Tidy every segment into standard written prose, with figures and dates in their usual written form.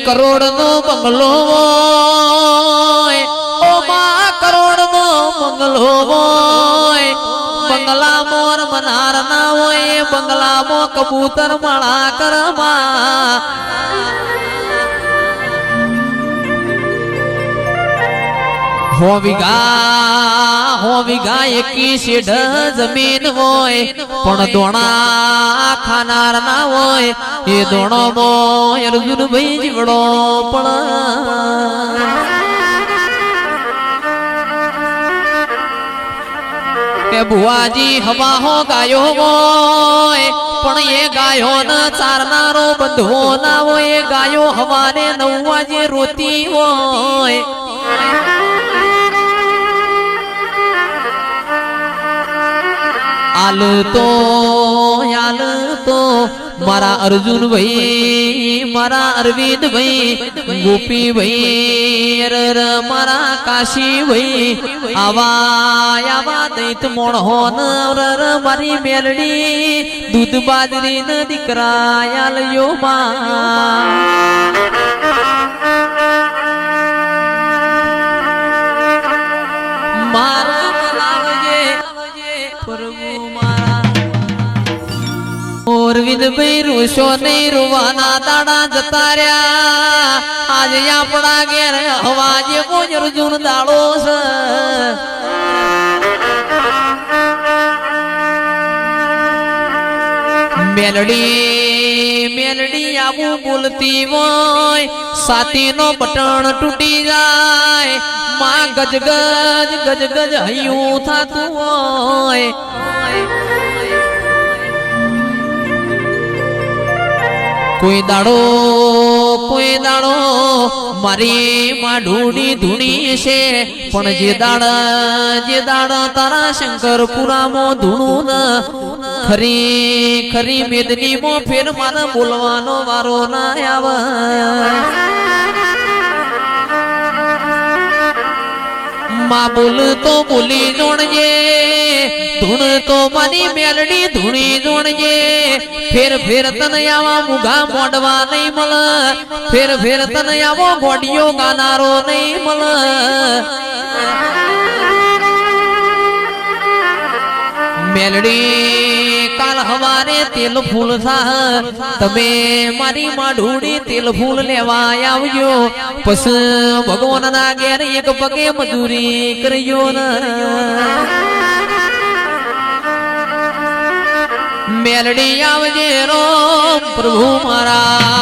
કરોડ નો બંગલો હોય, ઓ માં કરોડ નો બંગલો હોય, બંગલા મોર મનાર ના હોય, બંગલા મો કબૂતર માળા કરમાં હો વીઘા એકી શેઢ જમીન હોય, પણ દોણા ખાનાર ના હોય, એ દોણો મોય અર્જુન ભાઈ જીવડો પણ કે ભુવાજી હવા હો ગાયો હોય, પણ એ ગાયો ન ચારનારો બંધવો ના હોય, એ ગાયો હવાને 9 વાગે રોતી હોય. આલ તો મારા અર્જુન ભાઈ, મારા અરવિંદ ભાઈ, ગોપી ભાઈ, મારા કાશી ભાઈ, આવા દૈત મોણ હોન મારી મેલડી દૂધ બાજરી ન દીકરા આલયો માં. અરવિંદ ભાઈ રૂસો નહીં, રૂવાના દાડા જતા રહ્યા, આજે આપણા ઘેર હવા જેવો અર્જુન દાડો છે. મેલડી આવું બોલતી હોય, સાતી નો બટણ તૂટી જાય, માં ગજ હૈયું થતું હોય. કોઈ દાડો મારી માં ઢૂંઢી ધૂણી છે, પણ જે દાડા તારા શંકરપુરામાં ધૂણું ન ખરી મેદની મો ફેર મારા બોલવાનો વારો ના આવે. માં બોલ તો બોલી જોણજે, ધૂણ તો મારી મેલડી ધૂણી જોણજે, ફેર તને આવા મુઘા મોડવા નહીં મળ, ફેર તને આવો ગોડિયો ગાનારો નહીં મળ. મેલડી કાલ હવારે તેલ ફૂલ થા, તમે મારી માં ઢૂંઢી તેલ ફૂલ લેવા આવજો, પછી ભગવાન ના ઘેર એક પગે મજૂરી કરજો ને. મેલડી આવજે રો પ્રભુ મારા.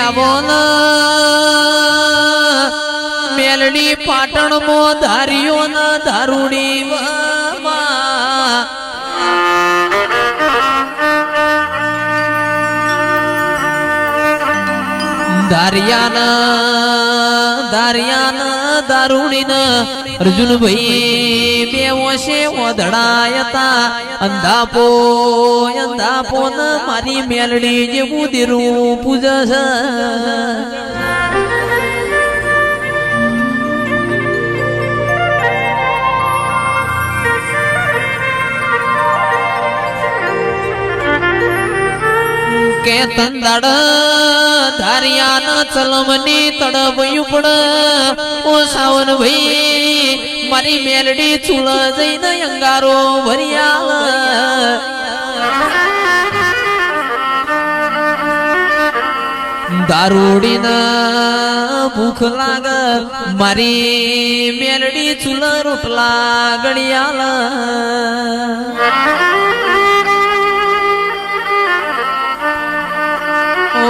આવો ને મેલડી પાટણ મો ધાર્યો ને ધારુડી દારૂણી અર્જુન ભાઈ બે વશે ઓધડાયતા અંધાપો ને મારી મેલડી જેવું દેરું પૂજસ કે તંદાડ ધારિયા ન ચલમની તડબયું પડ ઓ સાવન ભાઈ મારી મેલડી ચૂલ જઈને અંગારો ભર્યા દારૂડી ના ભૂખ લાગ મારી મેલડી ચૂલ રોટલા ગળિયાલા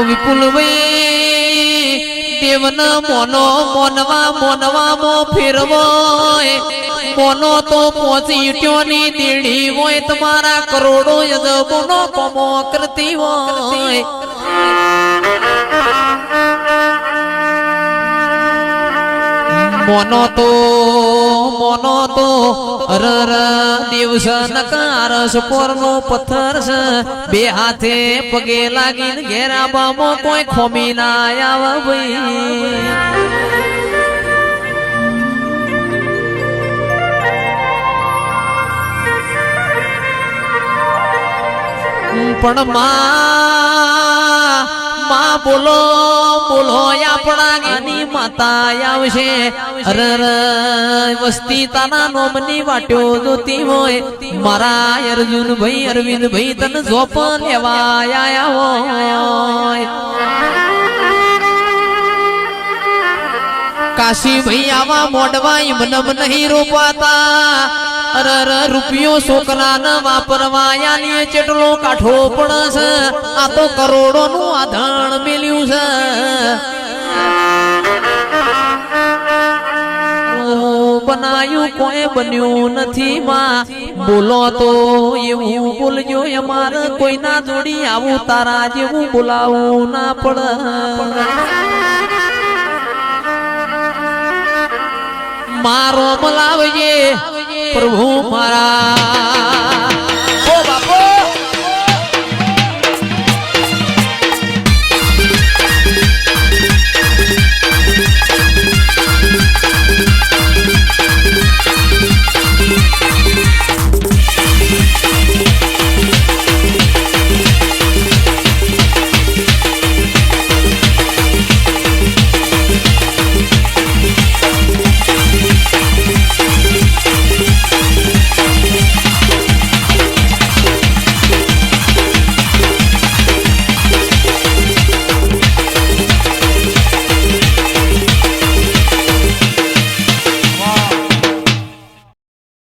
વિપુલ ભાઈ દેવન મોનવા મો ફેરવો મોનો તો પહોંચી ટ્યોની દેડી હોય તમારા કરોડો યજબોનો કોમો કરતી હોય મોનો તો અરર દિવસ નકારસ પોરનો પથ્થર છે બે હાથે પગે લાગીને ઘેરા બામો કોઈ ખોમી ના આવે ભાઈ પણ માં બોલો આપણા જ્ઞાની માતા આવશે અરર વસ્તી તાના નોમની વાટ્યો જોતી હોય મારા અર્જુન ભાઈ અરવિંદ ભાઈ તને જોપ લેવા આયા હોય કાશી ભાઈ આવા મોડવા મનમ નહીં રોપાતા અરર રૂપિયો છોકરાને વાપરવાયાની ચેટલો કાઠો પણ છે આ તો કરોડો નું આધણ મેલ્યું છે બનાયું કોઈ બન્યું નથી માં બોલો તો એવું બોલજો અમારે કોઈ ના જોડી આવું તારા જેવું બોલાવું ના પડે મારો બોલાવજે પ્રભુ મારા